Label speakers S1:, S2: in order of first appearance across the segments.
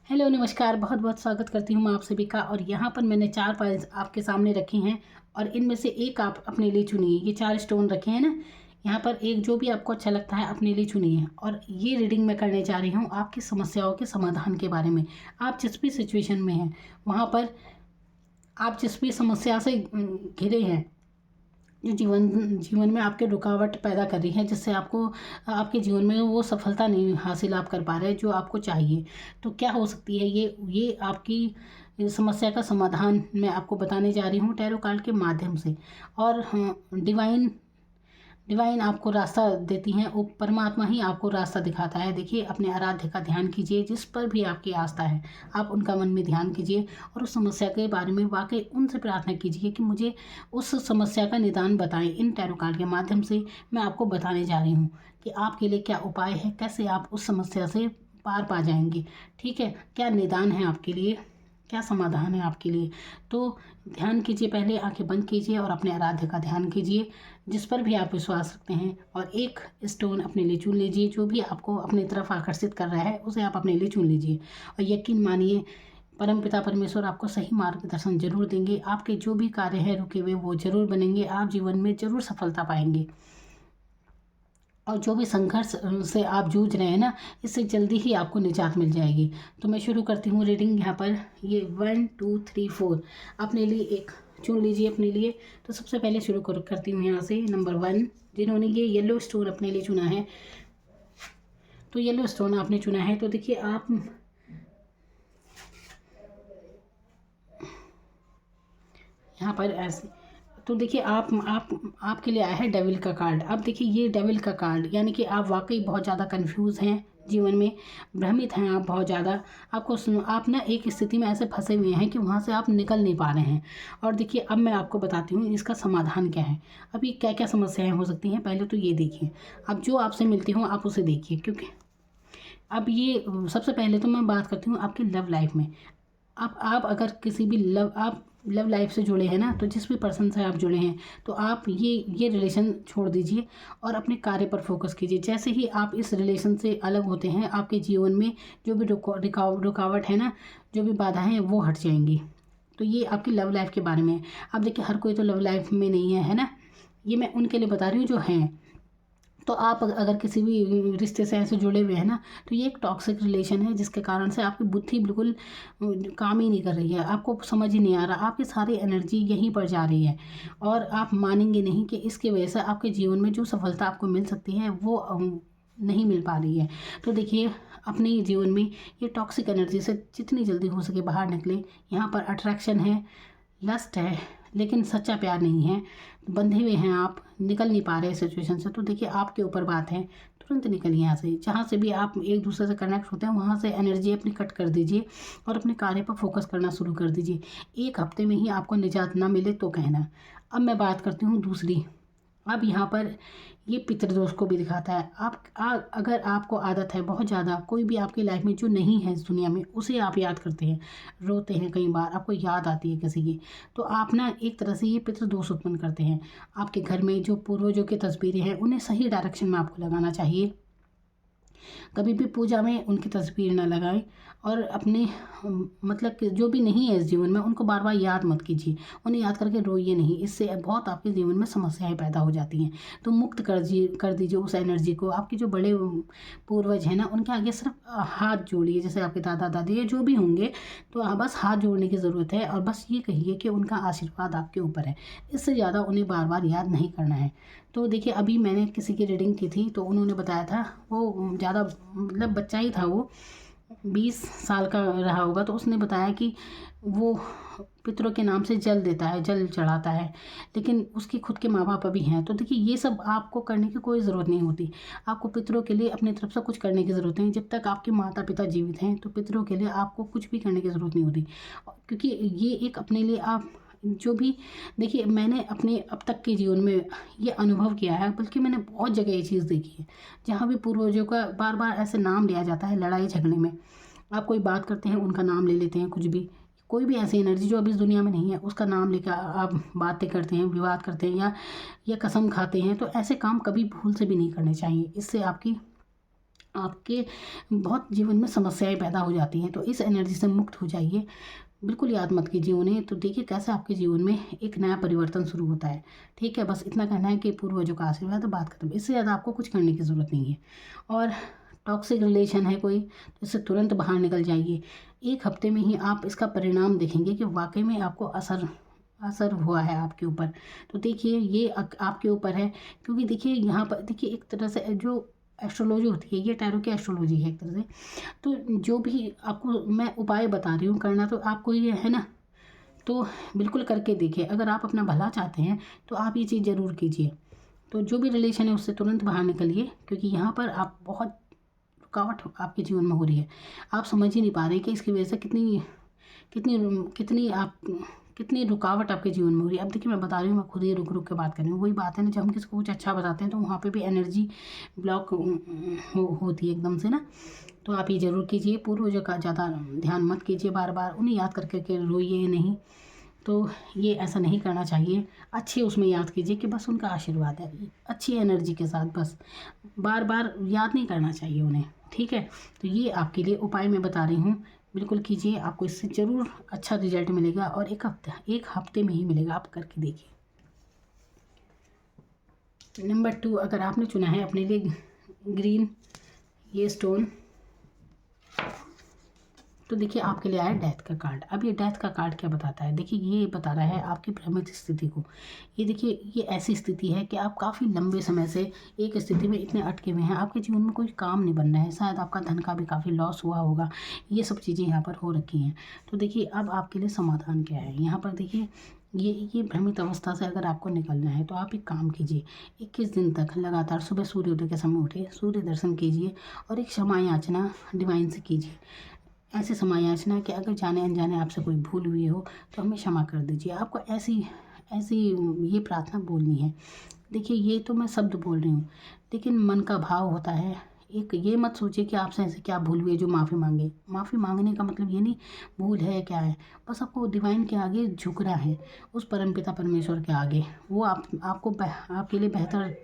S1: Hello नमस्कार, बहुत बहुत स्वागत करती हूँ मैं आप सभी का। और यहाँ पर मैंने 4 फाइल्स आपके सामने रखी हैं और इनमें से एक आप अपने लिए चुनिए। ये 4 स्टोन रखे हैं ना, यहाँ पर एक जो भी आपको अच्छा लगता है अपने लिए चुनिए। और ये रीडिंग मैं करने जा रही हूँ आपकी समस्याओं के समाधान के बारे में। आप जिस भी सिचुएशन में हैं, वहाँ पर आप जिस भी समस्या से घिरे हैं, जो जीवन जीवन में आपके रुकावट पैदा कर रही है, जिससे आपको आपके जीवन में वो सफलता नहीं हासिल आप कर पा रहे जो आपको चाहिए, तो क्या हो सकती है ये आपकी समस्या का समाधान मैं आपको बताने जा रही हूँ टैरो कार्ड के माध्यम से। और हाँ, डिवाइन आपको रास्ता देती हैं, वो परमात्मा ही आपको रास्ता दिखाता है। देखिए, अपने आराध्य का ध्यान कीजिए, जिस पर भी आपकी आस्था है आप उनका मन में ध्यान कीजिए और उस समस्या के बारे में वाकई उनसे प्रार्थना कीजिए कि मुझे उस समस्या का निदान बताएं। इन टैरो कार्ड के माध्यम से मैं आपको बताने जा रही हूँ कि आपके लिए क्या उपाय है, कैसे आप उस समस्या से पार पा जाएंगे। ठीक है, क्या निदान है आपके लिए, क्या समाधान है आपके लिए। तो ध्यान कीजिए, पहले आंखें बंद कीजिए और अपने आराध्य का ध्यान कीजिए, जिस पर भी आप विश्वास रखते हैं। और एक स्टोन अपने लिए चुन लीजिए, जो भी आपको अपनी तरफ आकर्षित कर रहा है उसे आप अपने लिए चुन लीजिए। और यकीन मानिए, परमपिता परमेश्वर आपको सही मार्गदर्शन जरूर देंगे। आपके जो भी कार्य है रुके हुए वो जरूर बनेंगे, आप जीवन में जरूर सफलता पाएंगे। और जो भी संघर्ष से आप जूझ रहे हैं ना, इससे जल्दी ही आपको निजात मिल जाएगी। तो मैं शुरू करती हूँ रीडिंग। यहाँ पर ये 1 2 3 4 अपने लिए एक चुन लीजिए अपने लिए। तो सबसे पहले शुरू करती हूँ यहाँ से नंबर 1, जिन्होंने ये येलो स्टोन अपने लिए चुना है। तो येलो स्टोन आपने चुना है, तो देखिए आप यहाँ पर ऐसे, तो देखिए आपके लिए आया है डेविल का कार्ड। अब देखिए, ये डेविल का कार्ड यानी कि आप वाकई बहुत ज़्यादा कंफ्यूज हैं, जीवन में भ्रमित हैं आप बहुत ज़्यादा। आप ना एक स्थिति में ऐसे फंसे हुए हैं कि वहाँ से आप निकल नहीं पा रहे हैं। और देखिए, अब मैं आपको बताती हूँ इसका समाधान क्या है। अभी क्या क्या समस्याएं हो सकती हैं, पहले तो ये देखिए। अब जो आपसे मिलती हूँ आप उसे देखिए, क्योंकि अब ये सबसे पहले तो मैं बात करती हूँ आपकी लव लाइफ में। आप अगर किसी भी लव लाइफ से जुड़े हैं ना, तो जिस भी पर्सन से आप जुड़े हैं, तो आप ये रिलेशन छोड़ दीजिए और अपने कार्य पर फोकस कीजिए। जैसे ही आप इस रिलेशन से अलग होते हैं, आपके जीवन में जो भी रुकावट है ना, जो भी बाधा है वो हट जाएंगी। तो ये आपकी लव लाइफ के बारे में है। अब देखिए, हर कोई तो लव लाइफ में नहीं है ना, ये मैं उनके लिए बता रही हूँ जो हैं। तो आप अगर किसी भी रिश्ते से ऐसे जुड़े हुए हैं ना, तो ये एक टॉक्सिक रिलेशन है, जिसके कारण से आपकी बुद्धि बिल्कुल काम ही नहीं कर रही है, आपको समझ ही नहीं आ रहा, आपकी सारी एनर्जी यहीं पर जा रही है। और आप मानेंगे नहीं कि इसकी वजह से आपके जीवन में जो सफलता आपको मिल सकती है वो नहीं मिल पा रही है। तो देखिए, अपने जीवन में ये टॉक्सिक एनर्जी से जितनी जल्दी हो सके बाहर निकले। यहाँ पर अट्रैक्शन है, लस्ट है, लेकिन सच्चा प्यार नहीं है। बंधे हुए हैं आप, निकल नहीं पा रहे सिचुएशन से। तो देखिए, आपके ऊपर बात है, तुरंत निकलिए यहाँ से। जहाँ से भी आप एक दूसरे से कनेक्ट होते हैं, वहाँ से एनर्जी अपनी कट कर दीजिए और अपने कार्य पर फोकस करना शुरू कर दीजिए। एक हफ्ते में ही आपको निजात ना मिले तो कहना। अब मैं बात करती हूँ दूसरी। अब यहाँ पर ये पितृदोष को भी दिखाता है। अगर आपको आदत है बहुत ज़्यादा, कोई भी आपकी लाइफ में जो नहीं है इस दुनिया में, उसे आप याद करते हैं, रोते हैं, कई बार आपको याद आती है किसी की, तो आप ना एक तरह से ये पितृदोष उत्पन्न करते हैं। आपके घर में जो पूर्वजों की तस्वीरें हैं, उन्हें सही डायरेक्शन में आपको लगाना चाहिए। कभी भी पूजा में उनकी तस्वीर ना लगाएं। और अपने मतलब कि जो भी नहीं है इस जीवन में, उनको बार बार याद मत कीजिए, उन्हें याद करके रोइए नहीं, इससे बहुत आपके जीवन में समस्याएं पैदा हो जाती हैं। तो मुक्त कर दीजिए उस एनर्जी को। आपके जो बड़े पूर्वज हैं ना, उनके आगे सिर्फ हाथ जोड़िए, जैसे आपके दादा दादी या जो भी होंगे, तो बस हाथ जोड़ने की ज़रूरत है और बस ये कहिए कि उनका आशीर्वाद आपके ऊपर है। इससे ज़्यादा उन्हें बार बार याद नहीं करना है। तो देखिए, अभी मैंने किसी की रीडिंग की थी, तो उन्होंने बताया था, वो ज़्यादा मतलब बच्चा ही था, वो 20 साल का रहा होगा। तो उसने बताया कि वो पितरों के नाम से जल देता है, जल चढ़ाता है, लेकिन उसके खुद के माँ बाप अभी हैं। तो देखिए, ये सब आपको करने की कोई ज़रूरत नहीं होती। आपको पितरों के लिए अपनी तरफ से कुछ करने की ज़रूरत नहीं। जब तक आपके माता पिता जीवित हैं, तो पितरों के लिए आपको कुछ भी करने की ज़रूरत नहीं होती, क्योंकि ये एक अपने लिए आप जो भी, देखिए, मैंने अपने अब तक के जीवन में ये अनुभव किया है, बल्कि मैंने बहुत जगह ये चीज़ देखी है, जहाँ भी पूर्वजों का बार बार ऐसे नाम लिया जाता है लड़ाई झगड़े में। आप कोई बात करते हैं, उनका नाम ले लेते हैं, कुछ भी, कोई भी ऐसी एनर्जी जो अभी इस दुनिया में नहीं है, उसका नाम लेकर आप बातें करते हैं, विवाद करते हैं, या कसम खाते हैं। तो ऐसे काम कभी भूल से भी नहीं करने चाहिए। इससे आपकी आपके बहुत जीवन में समस्याएं पैदा हो जाती हैं। तो इस एनर्जी से मुक्त हो जाइए, बिल्कुल याद मत कीजिए उन्हें। तो देखिए कैसे आपके जीवन में एक नया परिवर्तन शुरू होता है। ठीक है, बस इतना कहना है कि पूर्वजों का आशीर्वाद है, बात खत्म। इससे ज़्यादा आपको कुछ करने की ज़रूरत नहीं है। और टॉक्सिक रिलेशन है कोई, तो इससे तुरंत बाहर निकल जाइए। 1 हफ्ते में ही आप इसका परिणाम देखेंगे कि वाकई में आपको असर असर हुआ है आपके ऊपर। तो देखिए ये आपके ऊपर है, क्योंकि देखिए यहाँ पर देखिए एक तरह से जो एस्ट्रोलॉजी होती है, ये टैरो की एस्ट्रोलॉजी है एक तरह से। तो जो भी आपको मैं उपाय बता रही हूँ करना, तो आपको ये है ना, तो बिल्कुल करके देखिए। अगर आप अपना भला चाहते हैं तो आप ये चीज़ ज़रूर कीजिए। तो जो भी रिलेशन है उससे तुरंत बाहर निकलिए, क्योंकि यहाँ पर आप बहुत रुकावट आपके जीवन में हो रही है। आप समझ ही नहीं पा रहे कि इसकी वजह से कितनी कितनी कितनी आप कितनी रुकावट आपके जीवन में हो रही है। अब देखिए मैं बता रही हूँ, मैं खुद ही रुक रुक के बात कर रही हूँ। वही बात है ना, जब हम किसी को कुछ अच्छा बताते हैं तो वहाँ पे भी एनर्जी ब्लॉक होती है एकदम से ना। तो आप ये ज़रूर कीजिए, पूर्वजों का ज़्यादा ध्यान मत कीजिए, बार बार उन्हें याद करके के रोइए नहीं। तो ये ऐसा नहीं करना चाहिए। अच्छे उसमें याद कीजिए कि बस उनका आशीर्वाद है, अच्छी एनर्जी के साथ, बस बार बार याद नहीं करना चाहिए उन्हें। ठीक है, तो ये आपके लिए उपाय मैं बता रही हूँ, बिल्कुल कीजिए, आपको इससे ज़रूर अच्छा रिजल्ट मिलेगा। और 1 हफ्ते में ही मिलेगा, आप करके देखिए। नंबर 2, अगर आपने चुना है अपने लिए ग्रीन ये स्टोन, तो देखिए आपके लिए आया डेथ का कार्ड। अब ये डेथ का कार्ड क्या बताता है? देखिए ये बता रहा है आपकी भ्रमित स्थिति को। ये देखिए ये ऐसी स्थिति है कि आप काफ़ी लंबे समय से एक स्थिति में इतने अटके हुए हैं, आपके जीवन में कोई काम नहीं बन रहा है, शायद आपका धन का भी काफ़ी लॉस हुआ होगा, ये सब चीज़ें यहाँ पर हो रखी हैं। तो देखिए अब आपके लिए समाधान क्या है यहाँ पर? देखिए ये भ्रमित अवस्था से अगर आपको निकलना है तो आप एक काम कीजिए, 21 दिन तक लगातार सुबह सूर्योदय के समय उठे, सूर्य दर्शन कीजिए और एक क्षमा याचना डिवाइन से कीजिए। ऐसे क्षमा याचना कि अगर जाने अनजाने आपसे कोई भूल हुई हो तो हमें क्षमा कर दीजिए। आपको ऐसी ऐसी ये प्रार्थना बोलनी है। देखिए ये तो मैं शब्द बोल रही हूँ, लेकिन मन का भाव होता है। एक ये मत सोचिए कि आपसे ऐसे क्या भूल हुई है जो माफ़ी मांगे। माफ़ी मांगने का मतलब ये नहीं भूल है क्या है, बस आपको डिवाइन के आगे झुकना है, उस परमपिता परमेश्वर के आगे। वो आपको आपके लिए बेहतर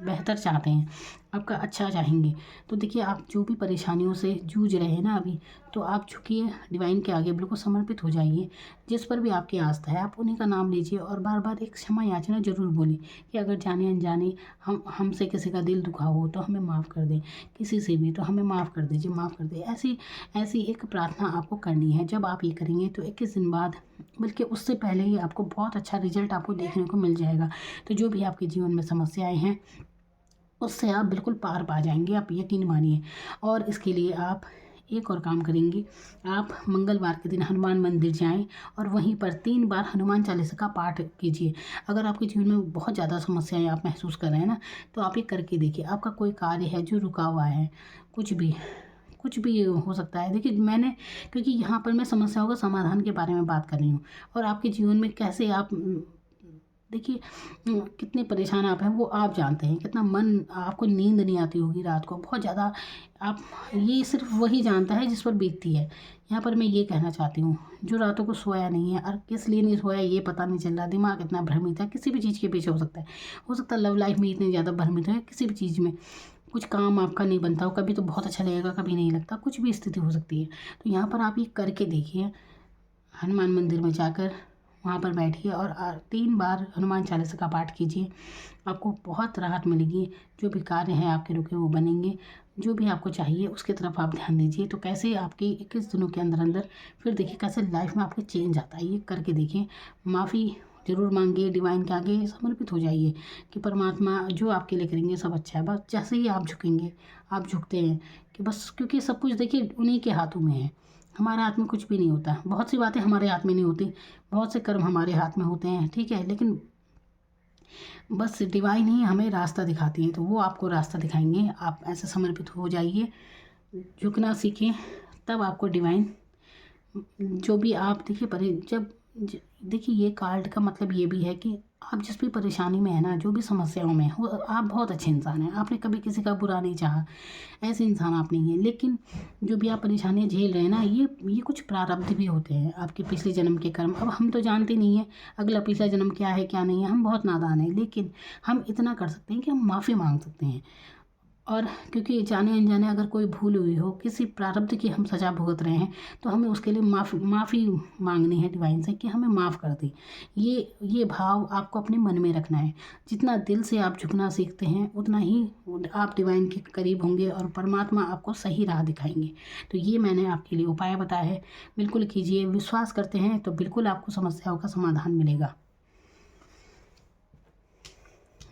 S1: बेहतर चाहते हैं, आपका अच्छा चाहेंगे। तो देखिए आप जो भी परेशानियों से जूझ रहे हैं ना अभी, तो आप झुकिए डिवाइन के आगे, बिल्कुल समर्पित हो जाइए। जिस पर भी आपकी आस्था है आप उन्हीं का नाम लीजिए और बार बार एक क्षमा याचना जरूर बोलिए कि अगर जाने अनजाने हमसे किसी का दिल दुखा हो तो हमें माफ़ कर दें, किसी से भी तो हमें माफ़ कर दीजिए, माफ़ कर दे। ऐसी ऐसी एक प्रार्थना आपको करनी है। जब आप ये करेंगे तो 21 दिन बाद, बल्कि उससे पहले ही आपको बहुत अच्छा रिजल्ट आपको देखने को मिल जाएगा। तो जो भी आपके जीवन में समस्याएं हैं उससे आप बिल्कुल पार पा जाएंगे, आप यकीन मानिए। और इसके लिए आप एक और काम करेंगे, आप मंगलवार के दिन हनुमान मंदिर जाएं और वहीं पर 3 बार हनुमान चालीसा का पाठ कीजिए। अगर आपके जीवन में बहुत ज़्यादा समस्याएं आप महसूस कर रहे हैं ना, तो आप ये करके देखिए। आपका कोई कार्य है जो रुका हुआ है, कुछ भी हो सकता है। देखिए मैंने, क्योंकि यहाँ पर मैं समस्याओं का समाधान के बारे में बात कर रही हूँ और आपके जीवन में कैसे आप देखिए कितने परेशान आप हैं वो आप जानते हैं। कितना मन आपको नींद नहीं आती होगी रात को बहुत ज़्यादा, आप ये सिर्फ वही जानता है जिस पर बीतती है। यहाँ पर मैं ये कहना चाहती हूँ, जो रातों को सोया नहीं है और किस लिए नहीं सोया ये पता नहीं चल रहा, दिमाग इतना भ्रमित है, किसी भी चीज़ के पीछे हो सकता है लव लाइफ में इतने ज़्यादा भ्रमित है, किसी भी चीज़ में कुछ काम आपका नहीं बनता हो, कभी तो बहुत अच्छा लगेगा कभी नहीं लगता, कुछ भी स्थिति हो सकती है। तो यहाँ पर आप ये करके देखिए, हनुमान मंदिर में जाकर वहाँ पर बैठिए और 3 बार हनुमान चालीसा का पाठ कीजिए। आपको बहुत राहत मिलेगी, जो भी कार्य हैं आपके रुके वो बनेंगे। जो भी आपको चाहिए उसकी तरफ आप ध्यान दीजिए। तो कैसे आपकी 21 दिनों के अंदर अंदर फिर देखिए कैसे लाइफ में आपके चेंज आता है, ये करके देखिए। माफ़ी ज़रूर मांगिए, डिवाइन के आगे समर्पित हो जाइए कि परमात्मा जो आपके लिए करेंगे सब अच्छा है। बस जैसे ही आप झुकेंगे, आप झुकते हैं कि बस, क्योंकि सब कुछ देखिए उन्हीं के हाथों में है, हमारे हाथ में कुछ भी नहीं होता। बहुत सी बातें हमारे हाथ में नहीं होती, बहुत से कर्म हमारे हाथ में होते हैं, ठीक है, लेकिन बस डिवाइन ही हमें रास्ता दिखाती है, तो वो आपको रास्ता दिखाएंगे। आप ऐसे समर्पित हो जाइए, झुकना सीखें, तब आपको डिवाइन जो भी आप देखिए देखिए ये कार्ड का मतलब ये भी है कि आप जिस भी परेशानी में है ना, जो भी समस्याओं में हो, आप बहुत अच्छे इंसान हैं, आपने कभी किसी का बुरा नहीं चाहा, ऐसे इंसान आप नहीं हैं। लेकिन जो भी आप परेशानियाँ झेल रहे हैं ना, ये कुछ प्रारब्ध भी होते हैं, आपके पिछले जन्म के कर्म। अब हम तो जानते नहीं हैं अगला पिछला जन्म क्या है क्या नहीं है, हम बहुत नादान हैं, लेकिन हम इतना कर सकते हैं कि हम माफ़ी मांग सकते हैं। और क्योंकि जाने अनजाने अगर कोई भूल हुई हो, किसी प्रारब्ध की हम सज़ा भुगत रहे हैं, तो हमें उसके लिए माफ़ी मांगनी है डिवाइन से कि हमें माफ़ कर दे। ये भाव आपको अपने मन में रखना है। जितना दिल से आप झुकना सीखते हैं, उतना ही आप डिवाइन के करीब होंगे और परमात्मा आपको सही राह दिखाएंगे। तो ये मैंने आपके लिए उपाय बताया है, बिल्कुल कीजिए। विश्वास करते हैं तो बिल्कुल आपको समस्याओं का समाधान मिलेगा।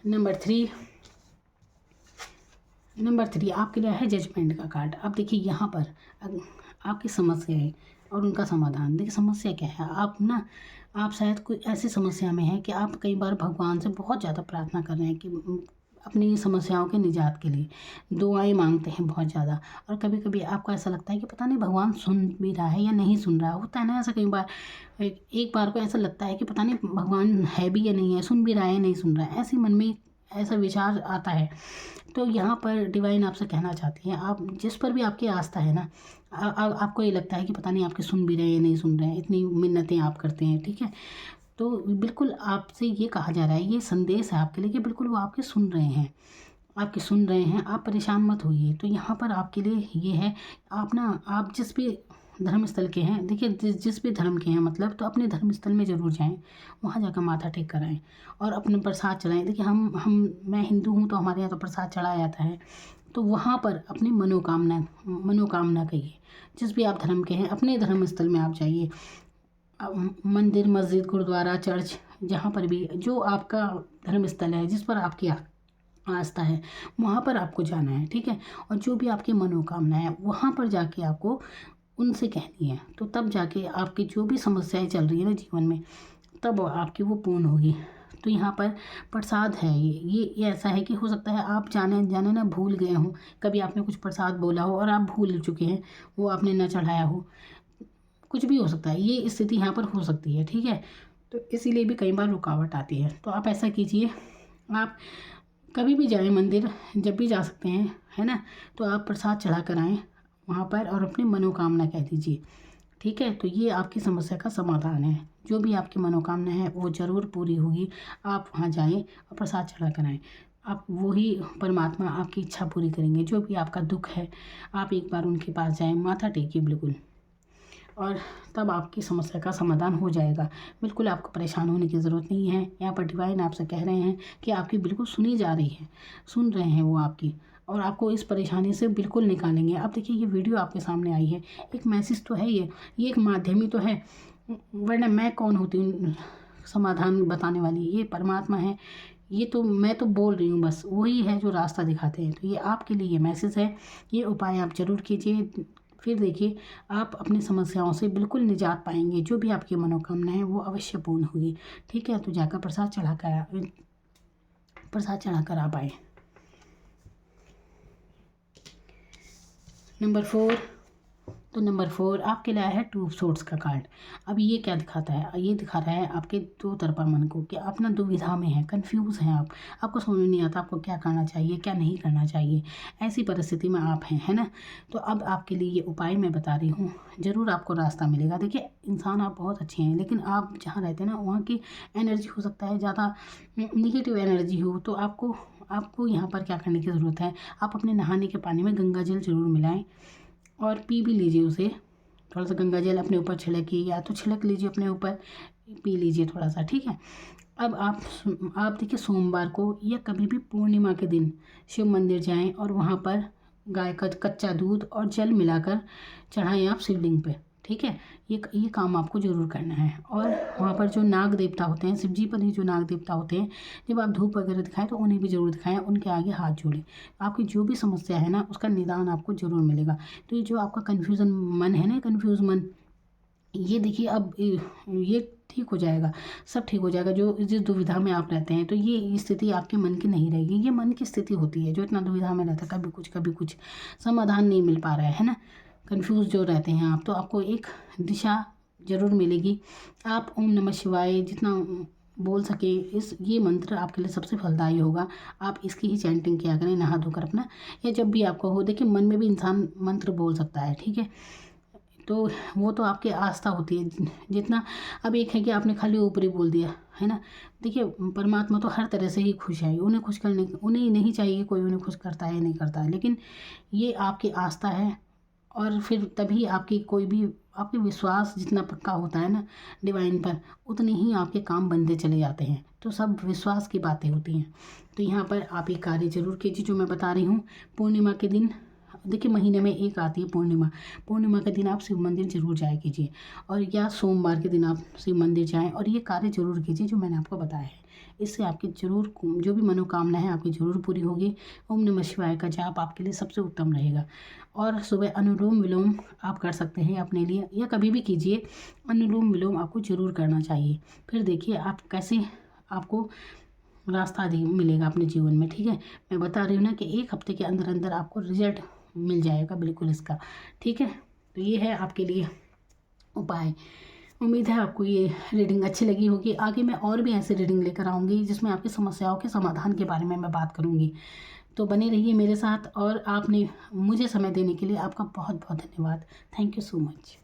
S1: नंबर थ्री आपके लिए है जजमेंट का कार्ड। अब देखिए यहाँ पर आपकी समस्या है और उनका समाधान। देखिए समस्या क्या है, आप शायद कोई ऐसी समस्या में है कि आप कई बार भगवान से बहुत ज़्यादा प्रार्थना कर रहे हैं कि अपनी समस्याओं के निजात के लिए दुआएं मांगते हैं बहुत ज़्यादा। और कभी कभी आपको ऐसा लगता है कि पता नहीं भगवान सुन भी रहा है या नहीं सुन रहा। होता है ना ऐसा कई बार, एक बार को ऐसा लगता है कि पता नहीं भगवान है भी या नहीं है, सुन भी रहा है या नहीं सुन रहा है, ऐसे मन में ऐसा विचार आता है। तो यहाँ पर डिवाइन आपसे कहना चाहती है, आप जिस पर भी आपकी आस्था है ना, आपको ये लगता है कि पता नहीं आपके सुन भी रहे हैं या नहीं सुन रहे हैं, इतनी मिन्नतें आप करते हैं, ठीक है। तो बिल्कुल आपसे ये कहा जा रहा है, ये संदेश है आपके लिए कि बिल्कुल वो आपके सुन रहे हैं, आप परेशान मत होइए। तो यहाँ पर आपके लिए ये है, आप जिस भी धर्म स्थल के हैं, देखिए जिस भी धर्म के हैं मतलब, तो अपने धर्म स्थल में ज़रूर जाएं, वहाँ जाकर माथा टेक कर आएँ और अपने प्रसाद चढ़ाएं। देखिए मैं हिंदू हूँ तो हमारे यहाँ तो प्रसाद चढ़ाया जाता है। तो वहाँ पर अपनी मनोकामना कहिए। जिस भी आप धर्म के हैं, अपने धर्म स्थल में आप जाइए, मंदिर, मस्जिद, गुरुद्वारा, चर्च, जहाँ पर भी जो आपका धर्म स्थल है, जिस पर आपकी आस्था है, वहाँ पर आपको जाना है, ठीक है। और जो भी आपकी मनोकामना है, वहाँ पर जाके आपको उनसे कहनी है। तो तब जाके आपकी जो भी समस्याएं चल रही है ना जीवन में, तब आपकी वो पूर्ण होगी। तो यहाँ पर प्रसाद है, ये ऐसा है कि हो सकता है आप जाने अनजाने ना भूल गए हों, कभी आपने कुछ प्रसाद बोला हो और आप भूल चुके हैं, वो आपने न चढ़ाया हो, कुछ भी हो सकता है, ये स्थिति यहाँ पर हो सकती है, ठीक है। तो इसीलिए भी कई बार रुकावट आती है। तो आप ऐसा कीजिए, आप कभी भी जाएं मंदिर, जब भी जा सकते हैं, है ना, तो आप प्रसाद चढ़ा कर आएँ वहाँ पर और अपनी मनोकामना कह दीजिए, ठीक है। तो ये आपकी समस्या का समाधान है। जो भी आपकी मनोकामना है वो ज़रूर पूरी होगी। आप वहाँ जाएं और प्रसाद चढ़ा कर आएँ, आप वही परमात्मा आपकी इच्छा पूरी करेंगे। जो भी आपका दुख है, आप एक बार उनके पास जाएं, माथा टेकिए बिल्कुल, और तब आपकी समस्या का समाधान हो जाएगा। बिल्कुल आपको परेशान होने की ज़रूरत नहीं है। यहाँ पर डिवाइन आपसे कह रहे हैं कि आपकी बिल्कुल सुनी जा रही है, सुन रहे हैं वो आपकी, और आपको इस परेशानी से बिल्कुल निकालेंगे। अब देखिए ये वीडियो आपके सामने आई है, एक मैसेज तो है, ये एक माध्यम ही तो है, वरना मैं कौन होती हूँ समाधान बताने वाली। ये परमात्मा है, ये तो मैं तो बोल रही हूँ, बस वही है जो रास्ता दिखाते हैं। तो ये आपके लिए ये मैसेज है, ये उपाय आप ज़रूर कीजिए। फिर देखिए आप अपनी समस्याओं से बिल्कुल निजात पाएंगे। जो भी आपकी मनोकामना है वो अवश्य पूर्ण होगी, ठीक है। तो जाकर प्रसाद चढ़ाकर आप आए। नंबर 4 आपके लिए आया है 2 ऑफ सोर्ड्स का कार्ड। अब ये क्या दिखाता है, ये दिखा रहा है आपके दो तरफा मन को कि आप ना दुविधा में हैं, कंफ्यूज हैं, आपको समझ में नहीं आता आपको क्या करना चाहिए, क्या नहीं करना चाहिए, ऐसी परिस्थिति में आप हैं, है ना। तो अब आपके लिए ये उपाय मैं बता रही हूँ, ज़रूर आपको रास्ता मिलेगा। देखिए इंसान आप बहुत अच्छे हैं, लेकिन आप जहाँ रहते हैं ना, वहाँ की एनर्जी हो सकता है ज़्यादा निगेटिव एनर्जी हो। तो आपको यहाँ पर क्या करने की ज़रूरत है, आप अपने नहाने के पानी में गंगा जल ज़रूर मिलाएं और पी भी लीजिए उसे। थोड़ा सा गंगा जल अपने ऊपर छिड़किए, या तो छिड़क लीजिए अपने ऊपर, पी लीजिए थोड़ा सा, ठीक है। अब आप देखिए सोमवार को या कभी भी पूर्णिमा के दिन शिव मंदिर जाएं और वहाँ पर गाय का कच्चा दूध और जल मिलाकर चढ़ाएं आप शिवलिंग पे, ठीक है। ये काम आपको ज़रूर करना है। और वहाँ पर जो नाग देवता होते हैं, शिव जी पर ही जो नाग देवता होते हैं, जब आप धूप वगैरह दिखाएं तो उन्हें भी ज़रूर दिखाएं, उनके आगे हाथ जोड़ें। आपकी जो भी समस्या है ना, उसका निदान आपको ज़रूर मिलेगा। तो ये जो आपका कन्फ्यूज़न मन है ना, कन्फ्यूज़ मन, ये देखिए अब ये ठीक हो जाएगा, सब ठीक हो जाएगा। जो जिस दुविधा में आप रहते हैं, तो ये स्थिति आपके मन की नहीं रहेगी। ये मन की स्थिति होती है जो इतना दुविधा में रहता है, कभी कुछ समाधान नहीं मिल पा रहा है ना, कंफ्यूज जो रहते हैं आप। तो आपको एक दिशा ज़रूर मिलेगी। आप ओम नमः शिवाय जितना बोल सके, ये मंत्र आपके लिए सबसे फलदायी होगा। आप इसकी ही चैंटिंग किया करें नहा धोकर अपना, या जब भी आपको हो। देखिए मन में भी इंसान मंत्र बोल सकता है, ठीक है। तो वो तो आपकी आस्था होती है जितना। अब एक है कि आपने खाली ऊपरी बोल दिया है ना। देखिए परमात्मा तो हर तरह से ही खुश है, उन्हें खुश करने, उन्हें नहीं चाहिए कोई उन्हें खुश करता है नहीं करता है, लेकिन ये आपकी आस्था है। और फिर तभी आपकी कोई भी, आपके विश्वास जितना पक्का होता है ना डिवाइन पर, उतने ही आपके काम बनते चले जाते हैं। तो सब विश्वास की बातें होती हैं। तो यहाँ पर आप ये कार्य जरूर कीजिए जो मैं बता रही हूँ। पूर्णिमा के दिन, देखिए महीने में एक आती है पूर्णिमा, पूर्णिमा के दिन आप शिव मंदिर जरूर जाया कीजिए, और या सोमवार के दिन आप शिव मंदिर जाएं और ये कार्य जरूर कीजिए जो मैंने आपको बताया है। इससे आपकी जरूर जो भी मनोकामना है आपकी जरूर पूरी होगी। ओम नमः शिवाय का जाप आपके लिए सबसे उत्तम रहेगा। और सुबह अनुलोम विलोम आप कर सकते हैं अपने लिए, या कभी भी कीजिए, अनुलोम विलोम आपको जरूर करना चाहिए। फिर देखिए आप कैसे आपको रास्ता मिलेगा अपने जीवन में। ठीक है, मैं बता रही हूँ ना कि 1 हफ्ते के अंदर अंदर आपको रिजल्ट मिल जाएगा बिल्कुल इसका। ठीक है, तो ये है आपके लिए उपाय। उम्मीद है आपको ये रीडिंग अच्छी लगी होगी। आगे मैं और भी ऐसे रीडिंग लेकर आऊँगी जिसमें आपकी समस्याओं के समाधान के बारे में मैं बात करूँगी। तो बने रहिए मेरे साथ, और आपने मुझे समय देने के लिए आपका बहुत बहुत धन्यवाद। Thank you so much.